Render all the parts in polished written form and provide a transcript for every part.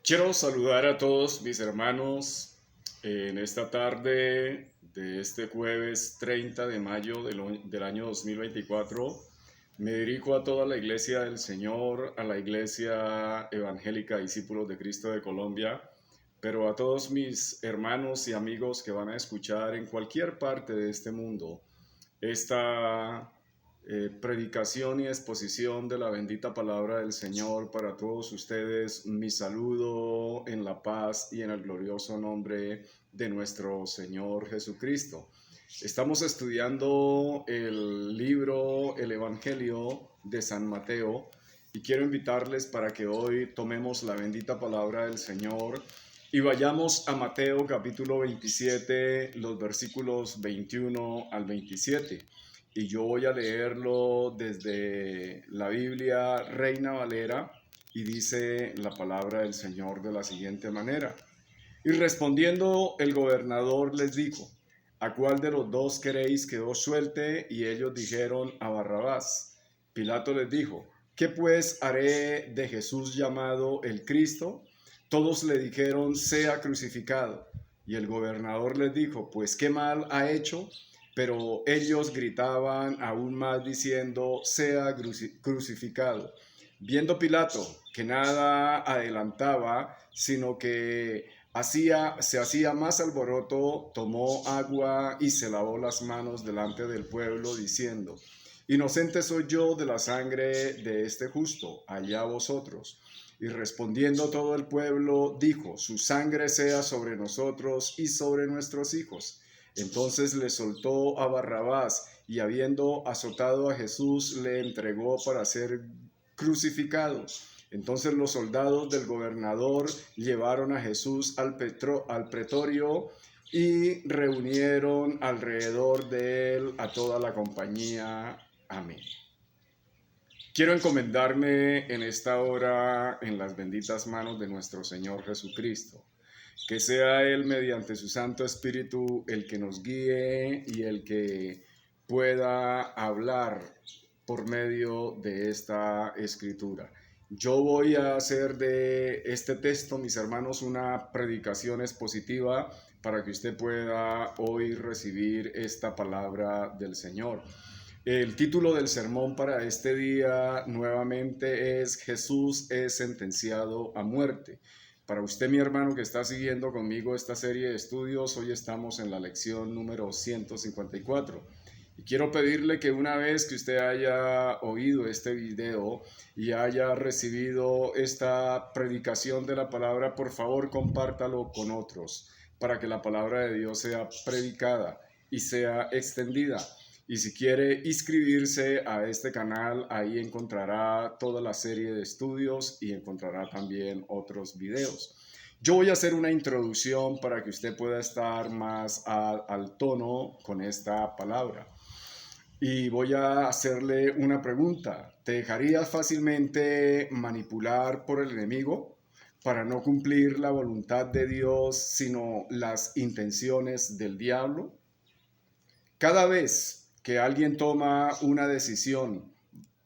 Quiero saludar a todos mis hermanos en esta tarde de este jueves 30 de mayo del año 2024. Me dirijo a toda la iglesia del Señor, a la iglesia evangélica Discípulos de Cristo de Colombia, pero a todos mis hermanos y amigos que van a escuchar en cualquier parte de este mundo esta predicación y exposición de la bendita palabra del Señor para todos ustedes. Mi saludo en la paz y en el glorioso nombre de nuestro Señor Jesucristo. Estamos estudiando el libro, el Evangelio de San Mateo, y quiero invitarles para que hoy tomemos la bendita palabra del Señor y vayamos a Mateo capítulo 27, los versículos 21 al 27. Y yo voy a leerlo desde la Biblia Reina Valera, y dice la palabra del Señor de la siguiente manera. Y respondiendo el gobernador les dijo: ¿a cuál de los dos queréis que os suelte? Y ellos dijeron: a Barrabás. Pilato les dijo: ¿qué pues haré de Jesús llamado el Cristo? Todos le dijeron: sea crucificado. Y el gobernador les dijo: pues qué mal ha hecho. Pero ellos gritaban aún más diciendo: sea crucificado. Viendo Pilato que nada adelantaba, sino que se hacía más alboroto, tomó agua y se lavó las manos delante del pueblo, diciendo: inocente soy yo de la sangre de este justo, allá vosotros. Y respondiendo todo el pueblo, dijo: su sangre sea sobre nosotros y sobre nuestros hijos. Entonces le soltó a Barrabás, y habiendo azotado a Jesús, le entregó para ser crucificado. Entonces los soldados del gobernador llevaron a Jesús al pretorio y reunieron alrededor de él a toda la compañía. Amén. Quiero encomendarme en esta hora en las benditas manos de nuestro Señor Jesucristo. Que sea Él, mediante su Santo Espíritu, el que nos guíe y el que pueda hablar por medio de esta escritura. Yo voy a hacer de este texto, mis hermanos, una predicación expositiva para que usted pueda hoy recibir esta palabra del Señor. El título del sermón para este día nuevamente es: Jesús es sentenciado a muerte. Para usted, mi hermano, que está siguiendo conmigo esta serie de estudios, hoy estamos en la lección número 154. Y quiero pedirle que una vez que usted haya oído este video y haya recibido esta predicación de la palabra, por favor compártalo con otros para que la palabra de Dios sea predicada y sea extendida. Y si quiere inscribirse a este canal, ahí encontrará toda la serie de estudios y encontrará también otros videos. Yo voy a hacer una introducción para que usted pueda estar más al tono con esta palabra. Y voy a hacerle una pregunta. ¿Te dejarías fácilmente manipular por el enemigo para no cumplir la voluntad de Dios, sino las intenciones del diablo? Cada vez que alguien toma una decisión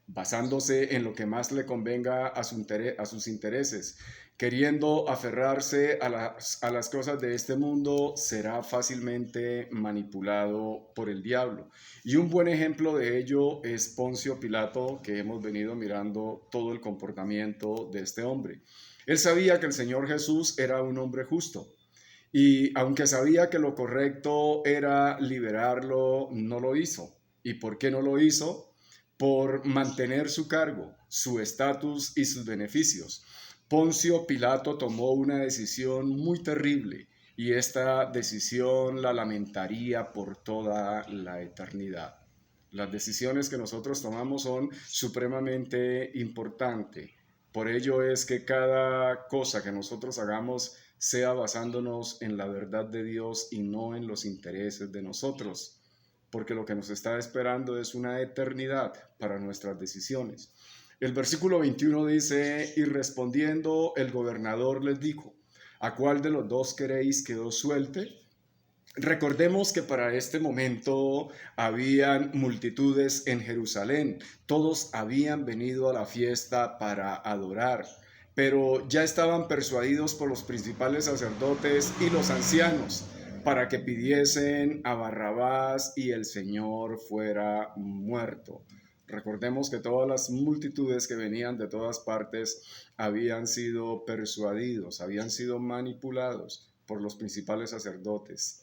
basándose en lo que más le convenga a sus intereses, queriendo aferrarse a las cosas de este mundo, será fácilmente manipulado por el diablo. Y un buen ejemplo de ello es Poncio Pilato, que hemos venido mirando todo el comportamiento de este hombre. Él sabía que el Señor Jesús era un hombre justo, y aunque sabía que lo correcto era liberarlo, no lo hizo. ¿Y por qué no lo hizo? Por mantener su cargo, su estatus y sus beneficios. Poncio Pilato tomó una decisión muy terrible, y esta decisión la lamentaría por toda la eternidad. Las decisiones que nosotros tomamos son supremamente importantes. Por ello es que cada cosa que nosotros hagamos sea basándonos en la verdad de Dios y no en los intereses de nosotros, porque lo que nos está esperando es una eternidad para nuestras decisiones. El versículo 21 dice: y respondiendo el gobernador les dijo: ¿a cuál de los dos queréis que os suelte? Recordemos que para este momento habían multitudes en Jerusalén. Todos habían venido a la fiesta para adorar. pero ya estaban persuadidos por los principales sacerdotes y los ancianos para que pidiesen a Barrabás y el Señor fuera muerto. Recordemos que todas las multitudes que venían de todas partes habían sido persuadidos, habían sido manipulados por los principales sacerdotes.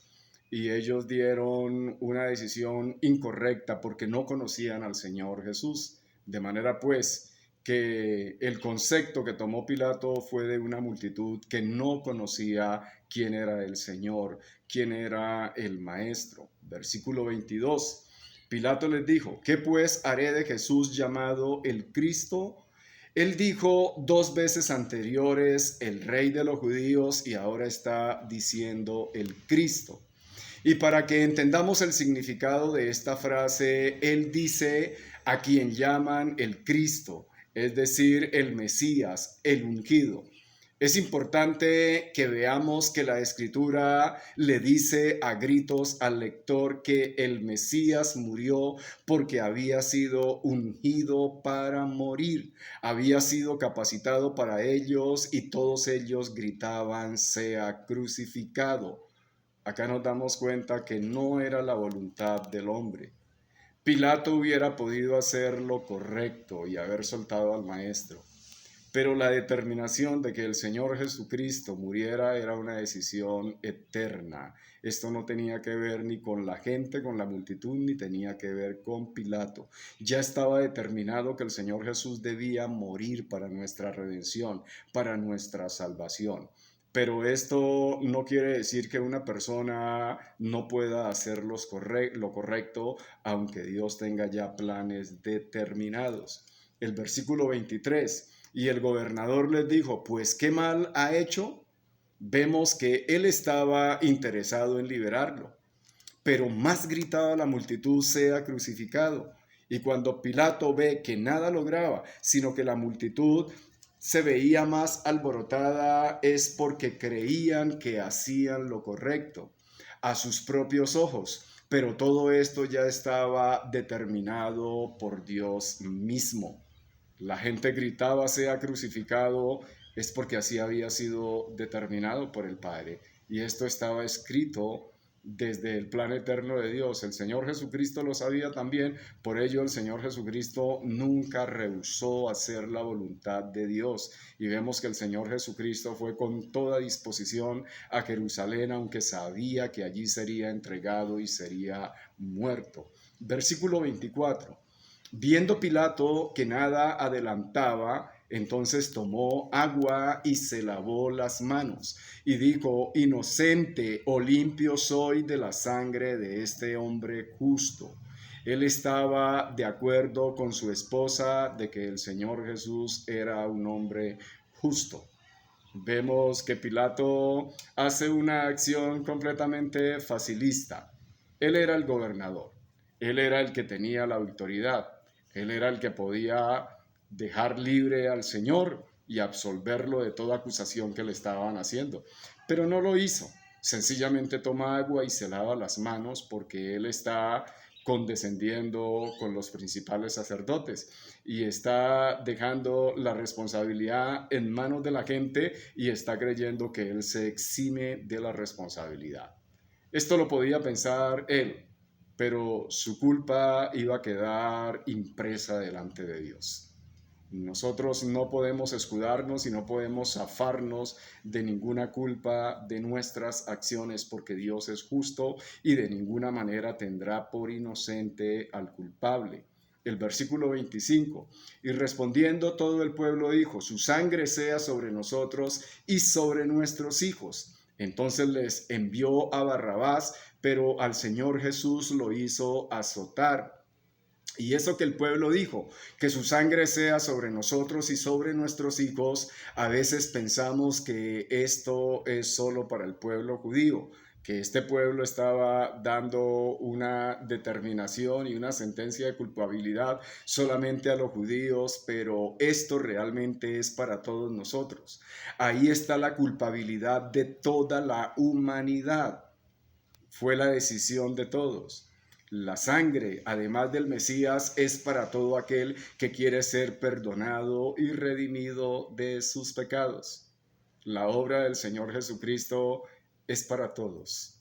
Y ellos dieron una decisión incorrecta porque no conocían al Señor Jesús. De manera pues que el concepto que tomó Pilato fue de una multitud que no conocía quién era el Señor, quién era el Maestro. Versículo 22. Pilato les dijo: ¿qué pues haré de Jesús llamado el Cristo? Él dijo 2 veces anteriores el Rey de los Judíos y ahora está diciendo el Cristo. Y para que entendamos el significado de esta frase, él dice a quien llaman el Cristo, es decir, el Mesías, el ungido. Es importante que veamos que la Escritura le dice a gritos al lector que el Mesías murió porque había sido ungido para morir, había sido capacitado para ellos y todos ellos gritaban: sea crucificado. Acá nos damos cuenta que no era la voluntad del hombre. Pilato hubiera podido hacer lo correcto y haber soltado al maestro, pero la determinación de que el Señor Jesucristo muriera era una decisión eterna. Esto no tenía que ver ni con la gente, con la multitud, ni tenía que ver con Pilato. Ya estaba determinado que el Señor Jesús debía morir para nuestra redención, para nuestra salvación. Pero esto no quiere decir que una persona no pueda hacer lo correcto, aunque Dios tenga ya planes determinados. El versículo 23. Y el gobernador les dijo: pues ¿qué mal ha hecho? Vemos que él estaba interesado en liberarlo, pero más gritaba la multitud: sea crucificado. Y cuando Pilato ve que nada lograba, sino que la multitud se veía más alborotada, es porque creían que hacían lo correcto a sus propios ojos. Pero todo esto ya estaba determinado por Dios mismo. La gente gritaba: sea crucificado, es porque así había sido determinado por el Padre. Y esto estaba escrito desde el plan eterno de Dios. El Señor Jesucristo lo sabía también, por ello el Señor Jesucristo nunca rehusó hacer la voluntad de Dios. Y vemos que el Señor Jesucristo fue con toda disposición a Jerusalén, aunque sabía que allí sería entregado y sería muerto. Versículo 24. Viendo Pilato que nada adelantaba, entonces tomó agua y se lavó las manos y dijo: inocente o limpio soy de la sangre de este hombre justo. Él estaba de acuerdo con su esposa de que el Señor Jesús era un hombre justo. Vemos que Pilato hace una acción completamente facilista. Él era el gobernador, él era el que tenía la autoridad, él era el que podía dejar libre al Señor y absolverlo de toda acusación que le estaban haciendo. Pero no lo hizo. Sencillamente toma agua y se lava las manos porque él está condescendiendo con los principales sacerdotes y está dejando la responsabilidad en manos de la gente y está creyendo que él se exime de la responsabilidad. Esto lo podía pensar él, pero su culpa iba a quedar impresa delante de Dios. Nosotros no podemos escudarnos y no podemos zafarnos de ninguna culpa de nuestras acciones, porque Dios es justo y de ninguna manera tendrá por inocente al culpable. El versículo 25, y respondiendo todo el pueblo dijo: su sangre sea sobre nosotros y sobre nuestros hijos. Entonces les envió a Barrabás, pero al Señor Jesús lo hizo azotar. Y eso que el pueblo dijo, que su sangre sea sobre nosotros y sobre nuestros hijos, a veces pensamos que esto es solo para el pueblo judío, que este pueblo estaba dando una determinación y una sentencia de culpabilidad solamente a los judíos, pero esto realmente es para todos nosotros. Ahí está la culpabilidad de toda la humanidad. Fue la decisión de todos. La sangre, además del Mesías, es para todo aquel que quiere ser perdonado y redimido de sus pecados. La obra del Señor Jesucristo es para todos.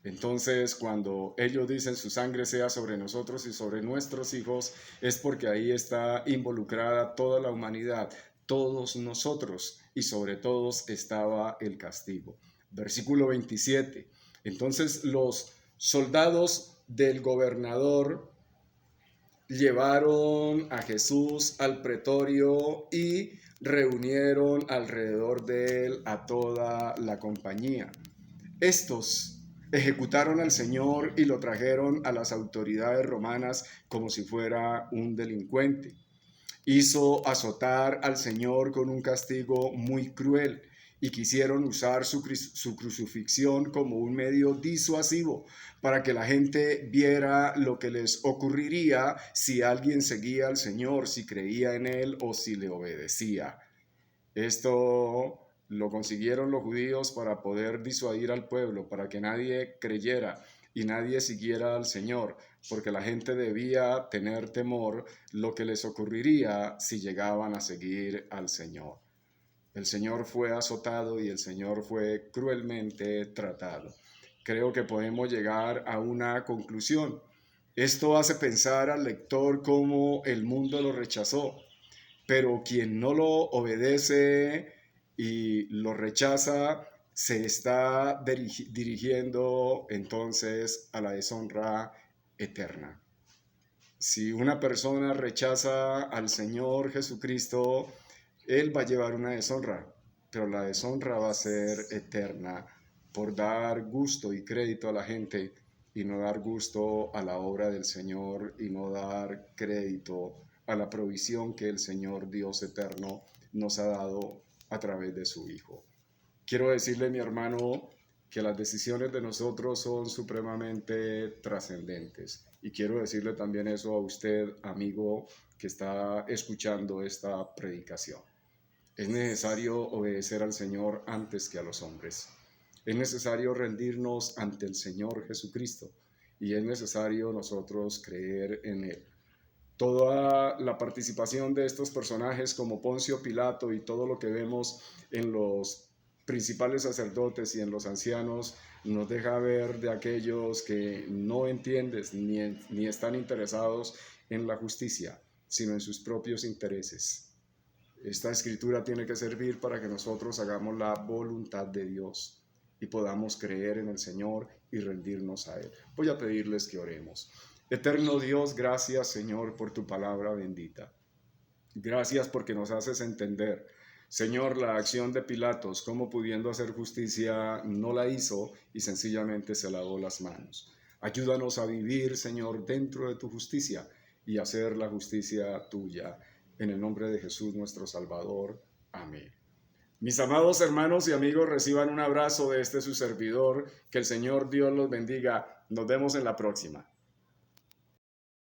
Entonces, cuando ellos dicen su sangre sea sobre nosotros y sobre nuestros hijos, es porque ahí está involucrada toda la humanidad, todos nosotros, y sobre todos estaba el castigo. Versículo 27. Entonces los soldados del gobernador llevaron a Jesús al pretorio y reunieron alrededor de él a toda la compañía. Estos ejecutaron al Señor y lo trajeron a las autoridades romanas como si fuera un delincuente. Hizo azotar al Señor con un castigo muy cruel y quisieron usar su crucifixión como un medio disuasivo para que la gente viera lo que les ocurriría si alguien seguía al Señor, si creía en Él o si le obedecía. Esto lo consiguieron los judíos para poder disuadir al pueblo, para que nadie creyera y nadie siguiera al Señor, porque la gente debía tener temor lo que les ocurriría si llegaban a seguir al Señor. El Señor fue azotado y el Señor fue cruelmente tratado. Creo que podemos llegar a una conclusión. Esto hace pensar al lector cómo el mundo lo rechazó, pero quien no lo obedece y lo rechaza se está dirigiendo entonces a la deshonra eterna. Si una persona rechaza al Señor Jesucristo, Él va a llevar una deshonra, pero la deshonra va a ser eterna por dar gusto y crédito a la gente y no dar gusto a la obra del Señor y no dar crédito a la provisión que el Señor Dios eterno nos ha dado a través de su Hijo. Quiero decirle, mi hermano, que las decisiones de nosotros son supremamente trascendentes. Y quiero decirle también eso a usted, amigo, que está escuchando esta predicación. Es necesario obedecer al Señor antes que a los hombres. Es necesario rendirnos ante el Señor Jesucristo y es necesario nosotros creer en Él. Toda la participación de estos personajes como Poncio Pilato y todo lo que vemos en los principales sacerdotes y en los ancianos nos deja ver de aquellos que no entienden ni están interesados en la justicia, sino en sus propios intereses. Esta escritura tiene que servir para que nosotros hagamos la voluntad de Dios y podamos creer en el Señor y rendirnos a Él. Voy a pedirles que oremos. Eterno Dios, gracias, Señor, por tu palabra bendita. Gracias porque nos haces entender, Señor, la acción de Pilatos, cómo pudiendo hacer justicia no la hizo y sencillamente se lavó las manos. Ayúdanos a vivir, Señor, dentro de tu justicia y hacer la justicia tuya. En el nombre de Jesús nuestro Salvador. Amén. Mis amados hermanos y amigos, reciban un abrazo de este su servidor. Que el Señor Dios los bendiga. Nos vemos en la próxima.